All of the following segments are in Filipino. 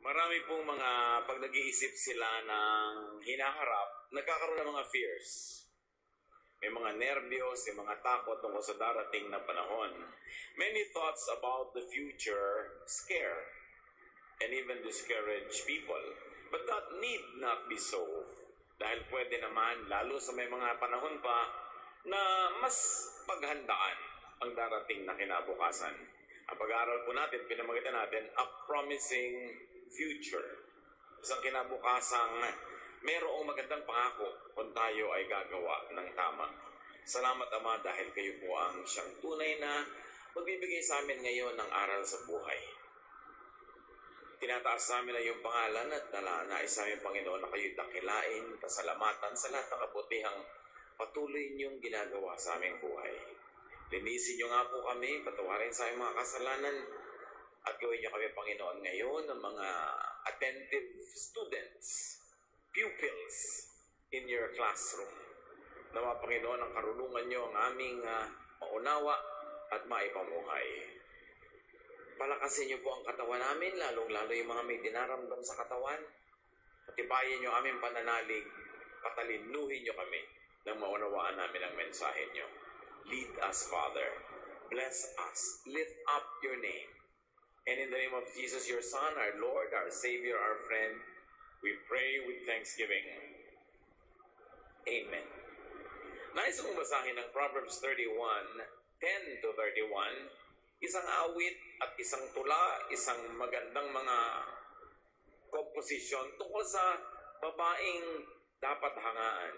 Marami pong mga pag nag-iisip sila ng hinaharap, nagkakaroon ng mga fears. May mga nerbiyos, may mga takot tungkol sa darating na panahon. Many thoughts about the future scare and even discourage people. But that need not be so. Dahil pwede naman, lalo sa may mga panahon pa, na mas paghandaan ang darating na kinabukasan. Ang pag-aaral po natin, pinamagitan natin, a promising future. Isang kinabukasang mayroong magandang pangako kung tayo ay gagawa ng tama. Salamat, Ama, dahil kayo po ang siyang tunay na magbibigay sa amin ngayon ng aral sa buhay. Tinataas sa amin na iyong pangalan at nais sa amin, Panginoon, na kayo'y dakilain, pasalamatan sa lahat ng kabutihang patuloy niyong ginagawa sa aming buhay. Linisin niyo nga po kami, patawarin sa aming mga kasalanan, at gawin niyo kami, Panginoon, ngayon ng mga attentive students, pupils in your classroom. Nawa, Panginoon, ang karunungan niyo ang aming maunawa at maipamuhay. Palakasin niyo po ang katawan namin, lalong-lalo yung mga may dinaramdam sa katawan. Patibayin niyo aming pananalig, patalinuhin niyo kami nang maunawaan namin ang mensahe niyo. Lead us, Father. Bless us. Lift up your name. And in the name of Jesus, your Son, our Lord, our Savior, our friend, we pray with thanksgiving. Amen. Nais kong basahin ng Proverbs 31:10-31, isang awit at isang tula, isang magandang mga komposisyon tungkol sa babaeng dapat hangaan.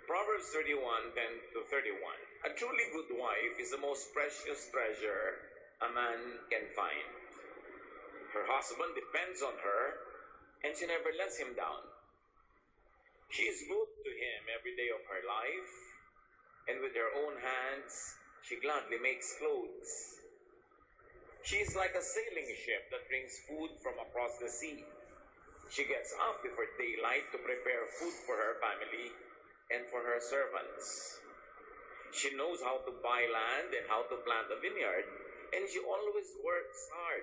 Proverbs 31:10-31. A truly good wife is the most precious treasure a man can find. Her husband depends on her, and she never lets him down. She is good to him every day of her life, and with her own hands, she gladly makes clothes. She is like a sailing ship that brings food from across the sea. She gets up before daylight to prepare food for her family and for her servants. She knows how to buy land and how to plant a vineyard, and she always works hard.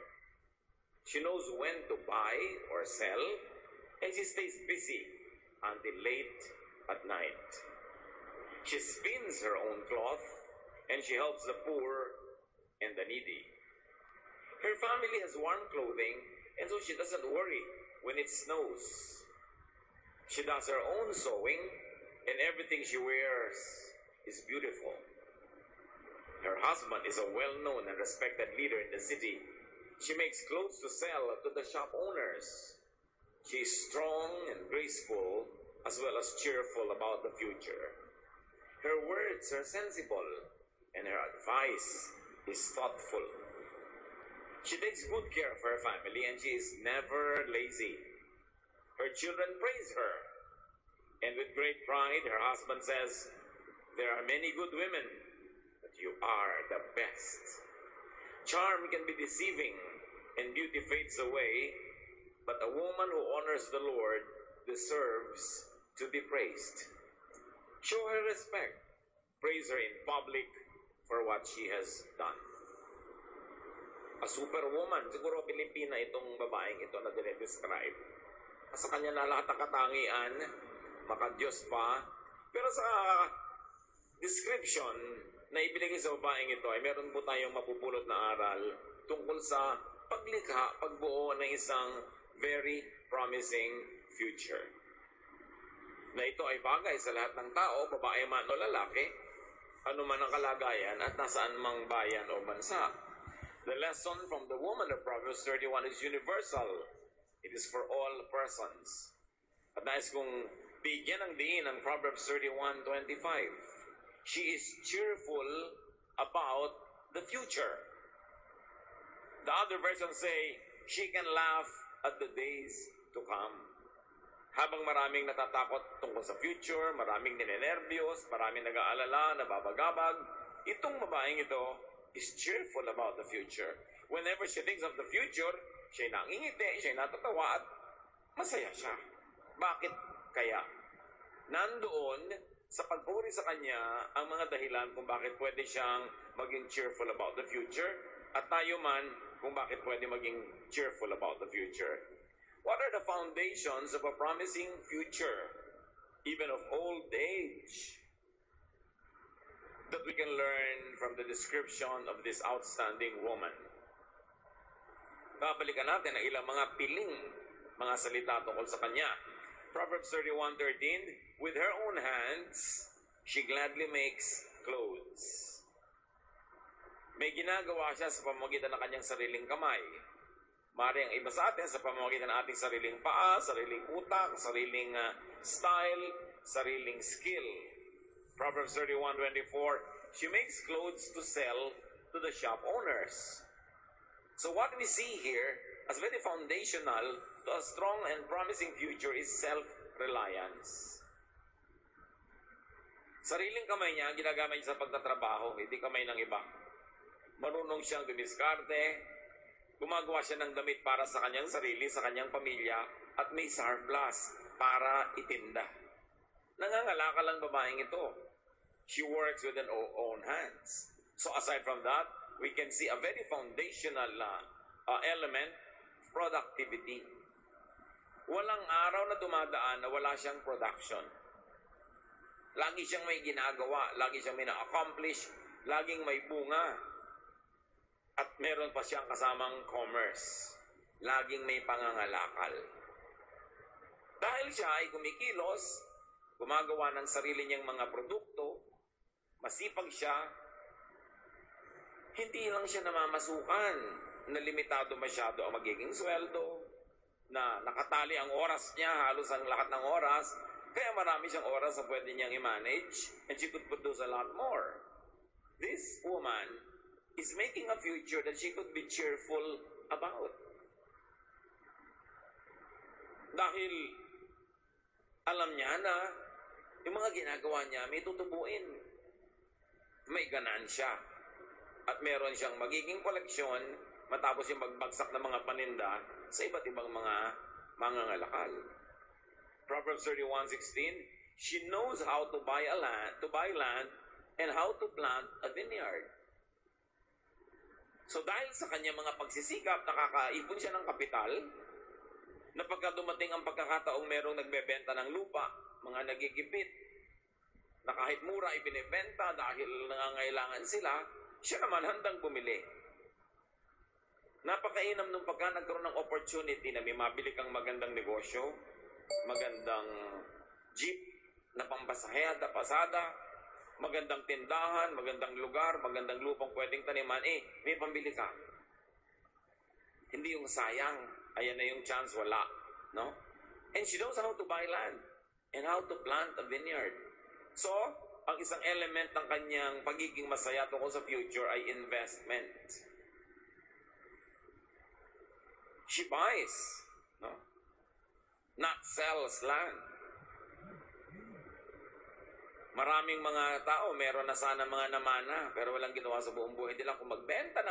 She knows when to buy or sell, and she stays busy until late at night. She spins her own cloth, and she helps the poor and the needy. Her family has warm clothing, and so she doesn't worry when it snows. She does her own sewing, and everything she wears is beautiful. Her husband is a well-known and respected leader in the city. She makes clothes to sell to the shop owners. She is strong and graceful, as well as cheerful about the future. Her words are sensible, and her advice is thoughtful. She takes good care of her family, and she is never lazy. Her children praise her, and with great pride, her husband says, "There are many good women, but you are the best." Charm can be deceiving, and beauty fades away, but a woman who honors the Lord deserves to be praised. Show her respect. Praise her in public for what she has done. A superwoman, siguro Pilipina itong babaeng ito na dinidescribe. Sa kanya na lahat ng katangian, maka-Diyos pa. Pero sa description na ibinigay sa babaeng ito ay meron po tayong mapupulot na aral tungkol sa paglikha, pagbuo ng isang very promising future. Na ito ay bagay sa lahat ng tao, babae man o lalaki, ano man ang kalagayan at nasaan mang bayan o bansa. The lesson from the woman of Proverbs 31 is universal. It is for all persons. At nais kong bigyan ng diin ang Proverbs 31:25. She is cheerful about the future. The other versions say, she can laugh at the days to come. Habang maraming natatakot tungkol sa future, maraming ninenervyos, maraming nag-aalala, nababagabag, itong babaeng ito is cheerful about the future. Whenever she thinks of the future, siya'y nangingiti, siya'y natatawa at masaya siya. Bakit kaya? Nandoon sa pagpuri sa kanya ang mga dahilan kung bakit pwede siyang maging cheerful about the future, at tayo man kung bakit pwede maging cheerful about the future. What are the foundations of a promising future, even of old age, that we can learn from the description of this outstanding woman? Babalikan natin ang ilang mga piling, mga salita tungkol sa kanya. Proverbs 31:13, with her own hands, she gladly makes clothes. May ginagawa siya sa pamamagitan ng kanyang sariling kamay. Maaari ang iba sa atin sa pamamagitan ng ating sariling paa, sariling utak, sariling style, sariling skill. Proverbs 31:24, she makes clothes to sell to the shop owners. So what we see here as very foundational to a strong and promising future is self-reliance. Sariling kamay niya, ginagamit niya sa pagtatrabaho, hindi kamay ng iba. Marunong siyang dumiskarte, gumagawa siya ng damit para sa kanyang sarili, sa kanyang pamilya, at may surplus para itinda. Nangangalakal ang babaeng ito. She works with her own hands. So aside from that, we can see a very foundational element, productivity. Walang araw na dumadaan na wala siyang production. Lagi siyang may ginagawa, lagi siyang may na-accomplish, laging may bunga. At meron pa siyang kasamang commerce. Laging may pangangalakal. Dahil siya ay kumikilos, gumagawa ng sarili niyang mga produkto, masipag siya, hindi lang siya namamasukan na limitado masyado ang magiging sweldo, na nakatali ang oras niya, halos ang lahat ng oras, kaya marami siyang oras na pwede niyang i-manage, and she could produce a lot more. This woman is making a future that she could be cheerful about. Dahil alam niya na yung mga ginagawa niya may tutubuin. May ganansya. At meron siyang magiging koleksyon matapos yung magbagsak ng mga paninda sa iba't ibang mga mangangalakal. Proverbs 31:16, she knows how to buy land and how to plant a vineyard. So dahil sa kanya mga pagsisikap, nakakaipon siya ng kapital, na pagka dumating ang pagkakataong merong nagbebenta ng lupa, mga nagigipit, na kahit mura ibinibenta dahil nangangailangan sila, siya naman handang bumili. Napakainam nung pagka nagkaroon ng opportunity na may mabili kang magandang negosyo, magandang jeep na pampasahada, pasada, magandang tindahan, magandang lugar, magandang lupang pwedeng taniman, may pambili ka. Hindi yung sayang, ayan na yung chance, wala. No? And she knows how to buy land and how to plant a vineyard. So, ang isang element ng kanyang pagiging masaya tungkol sa future ay investment. She buys, no? Not sells land. Maraming mga tao, meron na sana mga namana, pero walang ginawa sa buong buhay nila kung magbenta.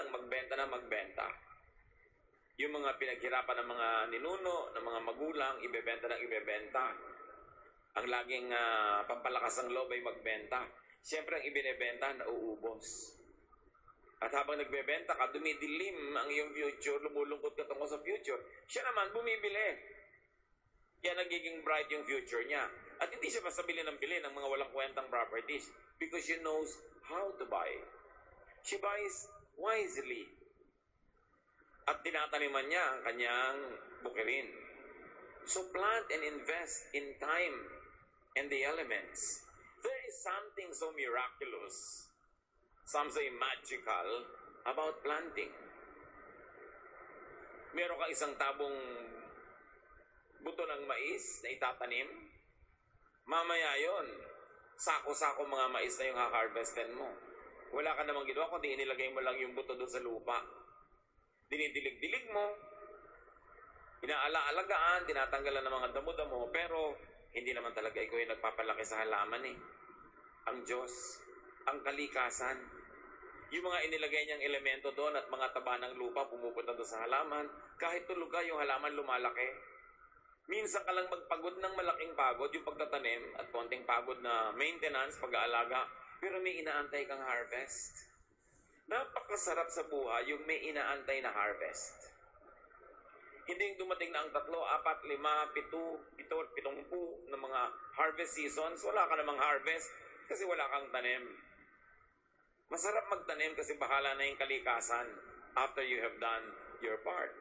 Yung mga pinaghirapan ng mga ninuno, ng mga magulang, ibebenta. Ang laging pampalakas ng loob ay magbenta. Siyempre, ang ibinebenta, nauubos. At habang nagbebenta ka, dumidilim ang iyong future, lumulungkot ka tungkol sa future. Siya naman, bumibili. Kaya nagiging bright yung future niya. At hindi siya basta bili ng mga walang kwentang properties because she knows how to buy. She buys wisely. At tinataniman niya ang kanyang bukirin. So plant and invest in time and the elements. There is something so miraculous, some say magical, about planting. Meron kang isang tabong buto ng mais na itatanim. Mamaya yon, sako-sako mga mais na yung ha-harvestin mo. Wala ka namang ginawa kundi inilagay mo lang yung buto doon sa lupa. Dinidilig-dilig mo, inaala-alagaan, tinatanggalan ng mga damo-damo, pero hindi naman talaga ikaw yung nagpapalaki sa halaman eh. Ang Diyos, ang kalikasan, yung mga inilagay niyang elemento doon at mga taba ng lupa pumupunta doon sa halaman, kahit tulog ka, yung halaman lumalaki. Minsan ka lang magpagod ng malaking pagod, yung pagtatanim at konting pagod na maintenance, pag-aalaga, pero may inaantay kang harvest. napakasarap sa buhay yung may inaantay na harvest. Hindi yung dumating na ang 3, 4, 5, 7, 70 na mga harvest seasons, wala ka namang harvest kasi wala kang tanim. Masarap magtanim kasi bahala na yung kalikasan after you have done your part.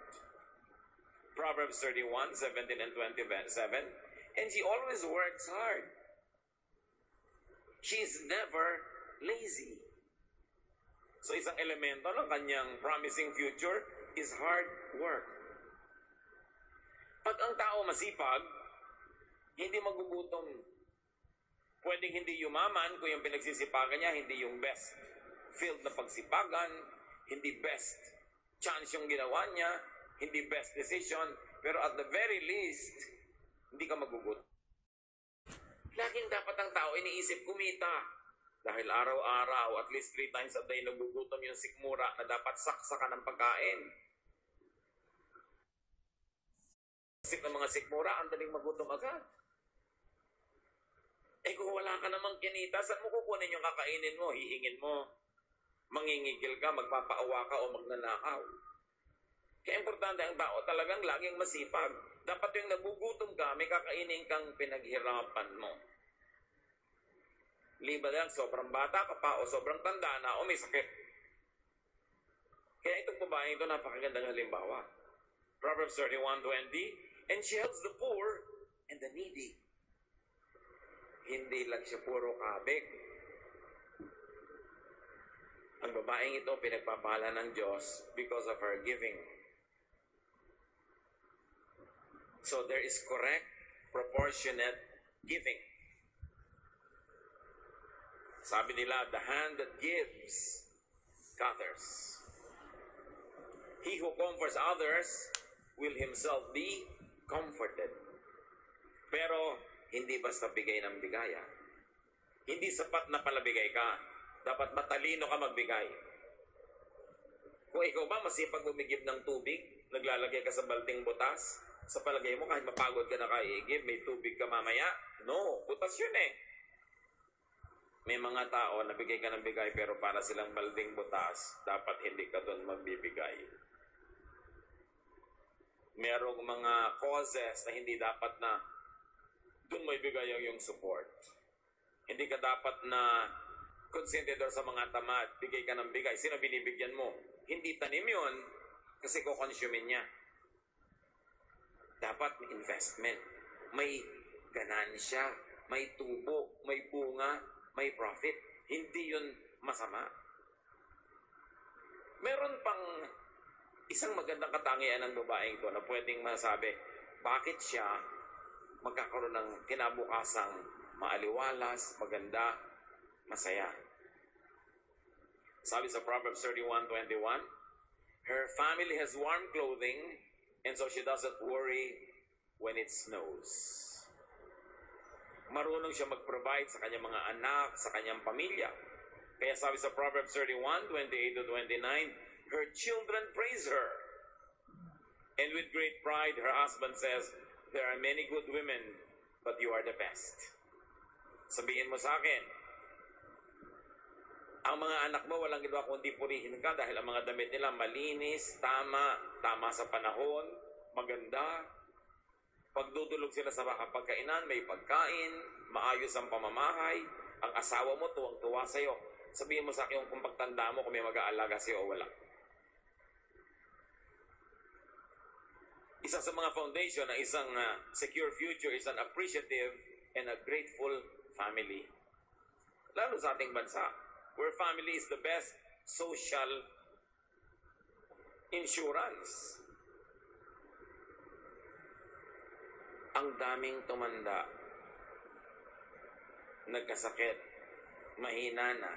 Proverbs 31, 17 and 27, and she always works hard. She's never lazy. So isang elemento ng kanyang promising future is hard work. Pag ang tao masipag, hindi magugutom. Pwedeng hindi yumaman kung yung pinagsisipagan niya, hindi yung best field na pagsipagan, hindi best chance yung ginawa niya, hindi best decision, pero at the very least, hindi ka magugutom. Laging dapat ang tao iniisip kumita. Dahil araw-araw, at least 3 times a day, nagugutom yung sikmura na dapat saksakan ng pagkain. Ng mga sikmura, ang daling magutom agad. Eh kung wala ka namang kinita, saan mo kukunin yung kakainin mo? Hihingin mo. Mangingigil ka, magpapaawa ka o magnanakaw. Kaya importante ang tao talagang laging masipag. Dapat yung nagugutom ka, may kakainin kang pinaghirapan mo. Liba lang, sobrang bata ka pa o sobrang tanda na o may sakit. Kaya itong babae ito, napakagandang halimbawa. Proverbs 31:20, and she helps the poor and the needy. Hindi lang siya puro kabig. Ang babaeng ito, pinagpapala ng Diyos because of her giving. So there is correct, proportionate giving. Sabi nila, the hand that gives, gathers. He who comforts others will himself be comforted. Pero, hindi basta bigay ng bigaya. Hindi sapat na palabigay ka. Dapat matalino ka magbigay. Kung ikaw ba masipag umigib ng tubig, naglalagay ka sa balting butas, sa palagay mo kahit mapagod ka na kaigib, may tubig ka mamaya? No, butas yun eh. May mga tao na bigay ka ng bigay pero para silang balding butas, dapat hindi ka doon magbibigay. Merong mga causes na hindi dapat na doon mo ibigay ang iyong support. Hindi ka dapat na konsentidor sa mga tamad, bigay ka ng bigay. Sino binibigyan mo? Hindi tanim yun kasi kukonsumin niya. Dapat may investment, may ganansya, may tubo, may bunga, may profit. Hindi yun masama. Meron pang isang magandang katangian ng babaeng ito na pwedeng masabi, bakit siya magkakaroon ng kinabukasang maaliwalas, maganda, masaya. Sabi sa Proverbs 31:21, her family has warm clothing and so she doesn't worry when it snows. Marunong siya mag-provide sa kanyang mga anak, sa kanyang pamilya. Kaya sabi sa Proverbs 31:28-29, her children praise her. And with great pride, her husband says, there are many good women, but you are the best. Sabihin mo sa akin, ang mga anak mo walang ginawa kundi purihin ka dahil ang mga damit nila malinis, tama sa panahon, maganda. Pagdudulog sila sa pagkainan, may pagkain, maayos ang pamamahay, ang asawa mo tuwang-tuwa sa'yo. Sabihin mo sa akin kung pagtanda mo kung may mag-aalaga sa'yo o wala. Isa sa mga foundation ng isang secure future is an appreciative and a grateful family. Lalo sa ating bansa, where family is the best social insurance. Ang daming tumanda, nagkasakit, mahina na.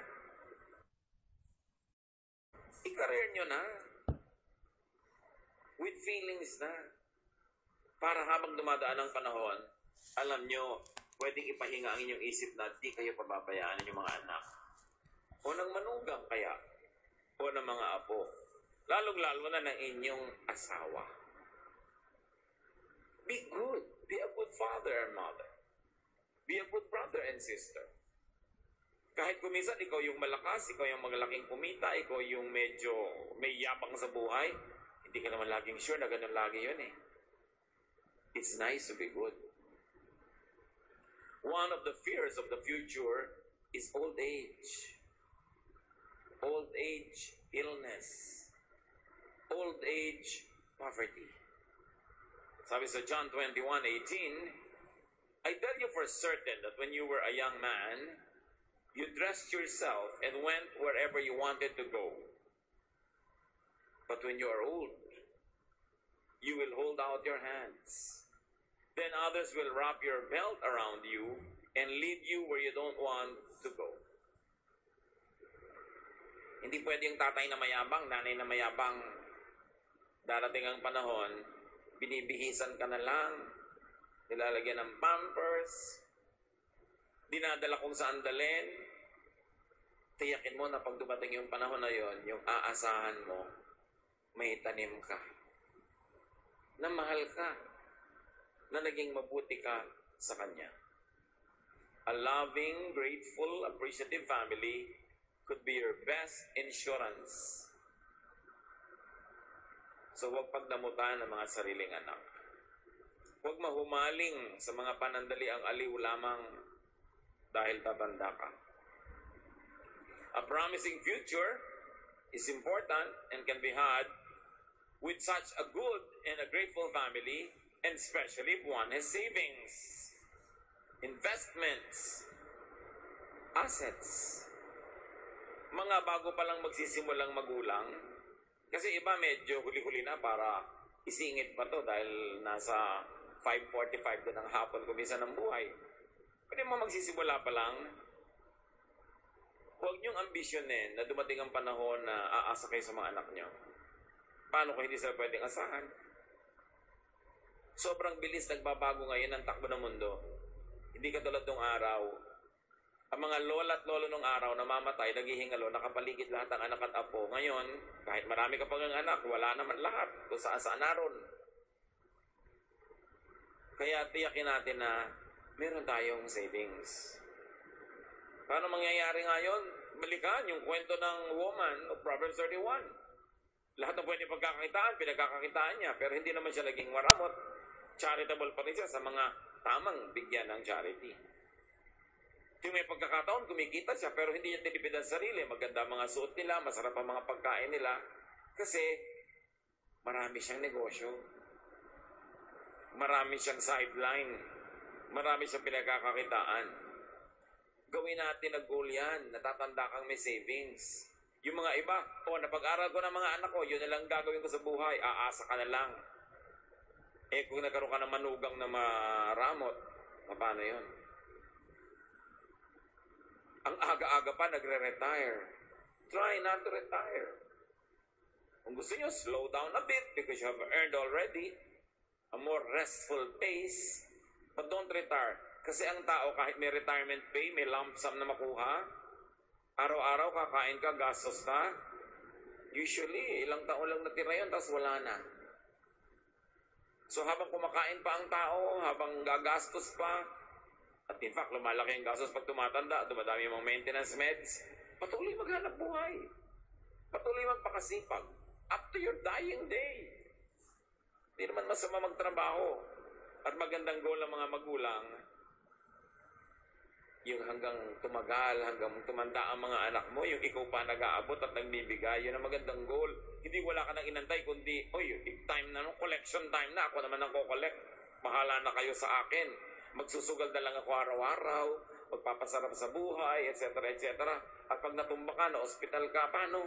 I-career nyo na. With feelings na. Para habang dumadaan ang panahon, alam nyo, pwedeng ipahinga ang inyong isip na di kayo pababayaan ng mga anak. O ng manugang kaya. O ng mga apo. Lalong-lalo na ng inyong asawa. Be good. Be a good father and mother. Be a good brother and sister. Kahit kuminsan, ikaw yung malakas, ikaw yung maglaking kumita, ikaw yung medyo may yabang sa buhay, hindi ka naman laging sure na ganun lagi yun eh. It's nice to be good. One of the fears of the future is old age. Old age illness. Old age poverty. Sabi sa John 21:18, I tell you for certain that when you were a young man, you dressed yourself and went wherever you wanted to go. But when you are old, you will hold out your hands. Then others will wrap your belt around you and lead you where you don't want to go. Hindi pwede yung tatay na mayabang, nanay na mayabang. Darating ang panahon, binibihisan ka na lang, nilalagyan ng pampers, dinadala kung saan dalhin. Tiyakin mo na pag dumating yung panahon na yon, yung aasahan mo, may tanim ka. Na mahal ka. Na naging mabuti ka sa kanya. A loving, grateful, appreciative family could be your best insurance. So huwag pagdamutan ng mga sariling anak. Huwag mahumaling sa mga panandali ang aliw lamang dahil tatanda ka. A promising future is important and can be had with such a good and a grateful family, and especially if one has savings, investments, assets. Mga bago pa lang magsisimulang magulang, kasi iba medyo huli-huli na para isingit pa to dahil nasa 5:45 na ng hapon kumisa ng buhay. Pwede mo magsisimula pa lang. Huwag niyong ambisyonin na dumating ang panahon na aasa kayo sa mga anak niyo. Paano kung hindi sila pwedeng asahan? Sobrang bilis nagbabago ngayon ang takbo ng mundo. Hindi katulad nung araw. Ang mga lola at lolo nung araw namamatay, naghihingalo, nakapaligid lahat ang anak at apo. Ngayon, kahit marami ka pang anak, wala naman lahat kung saan naroon. Kaya tiyakin natin na meron tayong savings. Paano mangyayari ngayon? Balikan yung kwento ng woman of Proverbs 31. Lahat ng pwede pagkakakitaan, pinagkakakitaan niya, pero hindi naman siya laging maramot. Charitable pa rin siya sa mga tamang bigyan ng charity. Yung may pagkakataon, kumikita siya, pero hindi niya tinipid ang sarili. Maganda ang mga suot nila, masarap ang mga pagkain nila. Kasi, marami siyang negosyo. Marami siyang sideline. Marami siyang pinagkakakitaan. Gawin natin na goal yan. Natatanda kang may savings. Yung mga iba, napag-aral ko ng mga anak ko, yun na lang gagawin ko sa buhay. Aasa ka na lang. Kung nagkaroon ka ng manugang na maramot, paano yun? Ang aga-aga pa nagre-retire. Try not to retire. Kung gusto nyo, slow down a bit because you have earned already a more restful pace. But don't retire. Kasi ang tao, kahit may retirement pay, may lump sum na makuha, araw-araw kakain ka, gastos ka. Usually, ilang taon lang natira yun, tapos wala na. So habang kumakain pa ang tao, habang gagastos pa, at in fact, lumalaki ang gastos pag tumatanda, dumadami yung mga maintenance meds, patuloy maghanap buhay. Patuloy magpakasipag. Up to your dying day. Hindi naman masama magtrabaho. At magandang goal ng mga magulang, yung hanggang tumagal, hanggang tumanda ang mga anak mo, yung ikaw pa nag-aabot at nagbibigay, yun ang magandang goal. Hindi wala ka nang inantay, kundi, time na, collection time na, ako naman ang ko-collect. Bahala na kayo sa akin. Magsusugal na lang ako araw-araw, magpapasarap sa buhay, etc., etc. At pag natumba ka, na hospital ka, paano?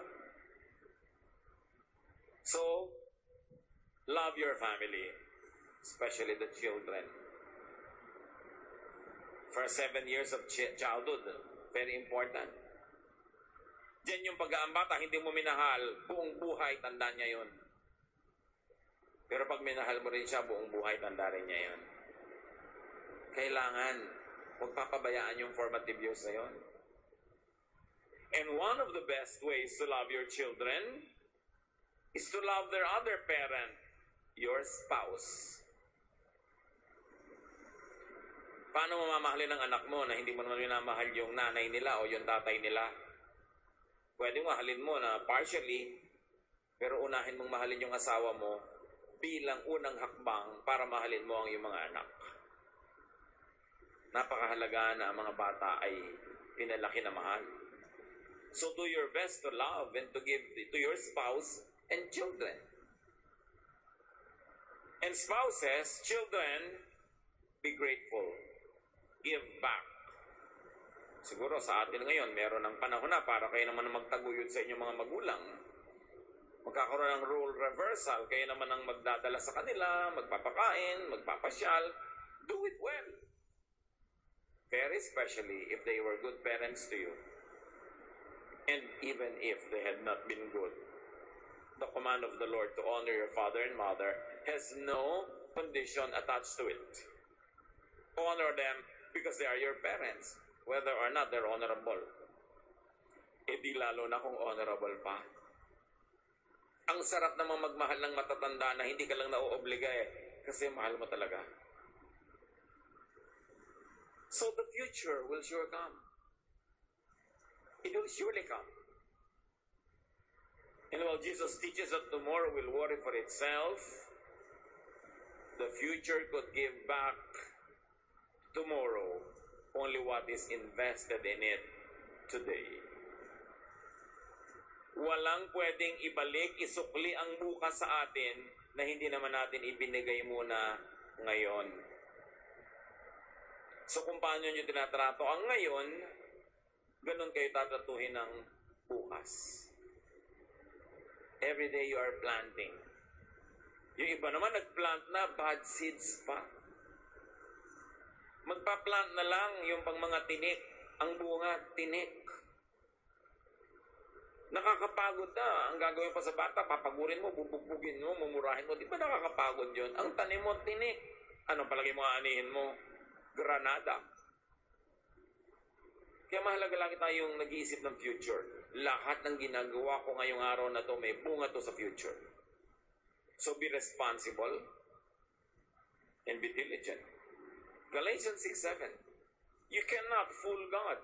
So, love your family, especially the children. For 7 years of childhood, very important. Diyan yung pag-aambata, hindi mo minahal, buong buhay, tanda niya yun. Pero pag minahal mo rin siya, buong buhay, tanda rin niya yun. Kailangan, huwag papabayaan yung formative years na yun. And one of the best ways to love your children is to love their other parent, your spouse. Paano mo mamahalin ang anak mo na hindi mo naman minamahal yung nanay nila o yung tatay nila? Pwede mahalin mo na partially, pero unahin mong mahalin yung asawa mo bilang unang hakbang para mahalin mo ang iyong mga anak. Napakahalaga na ang mga bata ay pinalaki na mahal. So do your best to love and to give to your spouse and children. And spouses, children, be grateful. Give back. Siguro sa atin ngayon, meron ng panahon na para kayo naman magtaguyod sa inyong mga magulang. Magkakaroon ng role reversal, kayo naman ang magdadala sa kanila, magpapakain, magpapasyal. Do it well. Very especially if they were good parents to you. And even if they had not been good. The command of the Lord to honor your father and mother has no condition attached to it. Honor them because they are your parents, whether or not they're honorable. E di lalo na kung honorable pa. Ang sarap namang magmahal ng matatanda na hindi ka lang nauobliga kasi mahal mo talaga. So the future will sure come. It will surely come. And while Jesus teaches that tomorrow will worry for itself, the future could give back tomorrow only what is invested in it today. Walang pwedeng ibalik, isukli ang bukas sa atin na hindi naman natin ibinigay muna ngayon. So kung paano nyo tinatrato ang ngayon, ganun kayo tatratuhin ng bukas. Every day you are planting. Yung iba naman nagplant na, bad seeds pa. Magpa-plant na lang yung pang mga tinik. Ang bunga, tinik. Nakakapagod na. Ang gagawin pa sa bata, papagurin mo, bubugbugin mo, mumurahin mo. Di ba nakakapagod yun? Ang tanim mo, tinik. Anong palagi mo aanihin mo? Granada. Kaya mahalaga lagi tayong nag-iisip ng future. Lahat ng ginagawa ko ngayong araw na to may bunga to sa future. So be responsible and be diligent. Galatians 6:7. You cannot fool God.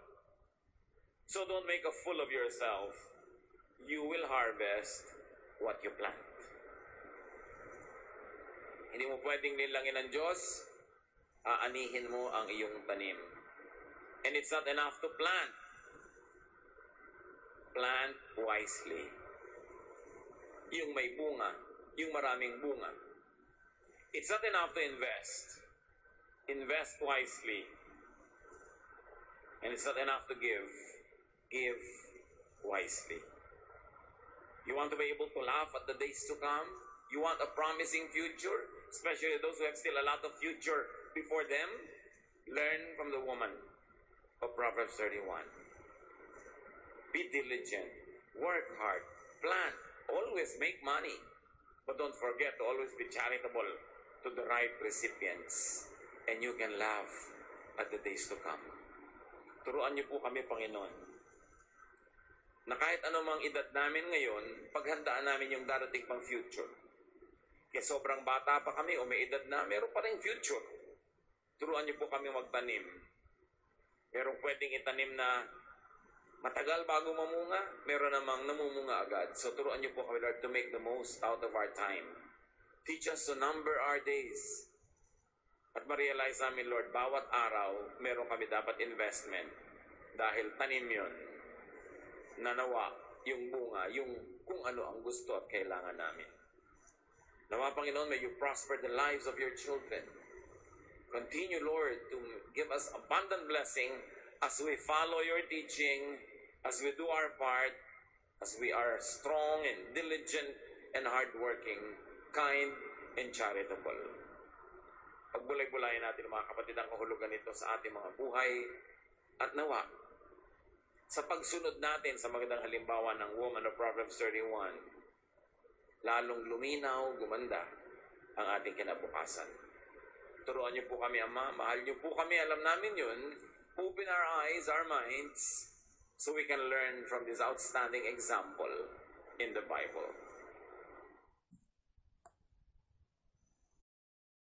So don't make a fool of yourself. You will harvest what you plant. Hindi mo pwedeng nilangin ng Diyos, aanihin mo ang iyong tanim. And it's not enough to plant. Plant wisely. Yung may bunga, yung maraming bunga. It's not enough to invest. Invest wisely. And it's not enough to give. Give wisely. You want to be able to laugh at the days to come? You want a promising future? Especially those who have still a lot of future before them? Learn from the woman of Proverbs 31. Be diligent. Work hard. Plan. Always make money. But don't forget to always be charitable to the right recipients. And you can laugh at the days to come. Turuan niyo po kami, Panginoon, na kahit anumang edad namin ngayon, paghandaan namin yung darating pang future. Kaya sobrang bata pa kami o may edad na, meron pa rin future. Turuan niyo po kami magtanim. Merong pwedeng itanim na matagal bago mamunga, meron namang namumunga agad. So turuan niyo po kami, Lord, to make the most out of our time. Teach us to number our days. At ma-realize namin, Lord, bawat araw, meron kami dapat investment. Dahil tanim yun. Nanawa yung bunga, yung kung ano ang gusto at kailangan namin. Nawa, Panginoon, may you prosper the lives of your children. Continue, Lord, to give us abundant blessing as we follow your teaching, as we do our part, as we are strong and diligent and hardworking, kind and charitable. Pagbulay-bulayan natin mga kapatid ang kahulugan nito sa ating mga buhay at nawa sa pagsunod natin sa magandang halimbawa ng woman of Proverbs 31, lalong luminaw, gumanda ang ating kinabukasan. Turuan niyo po kami, Ama. Mahal niyo po kami. Alam namin yun. Open our eyes, our minds, so we can learn from this outstanding example in the Bible.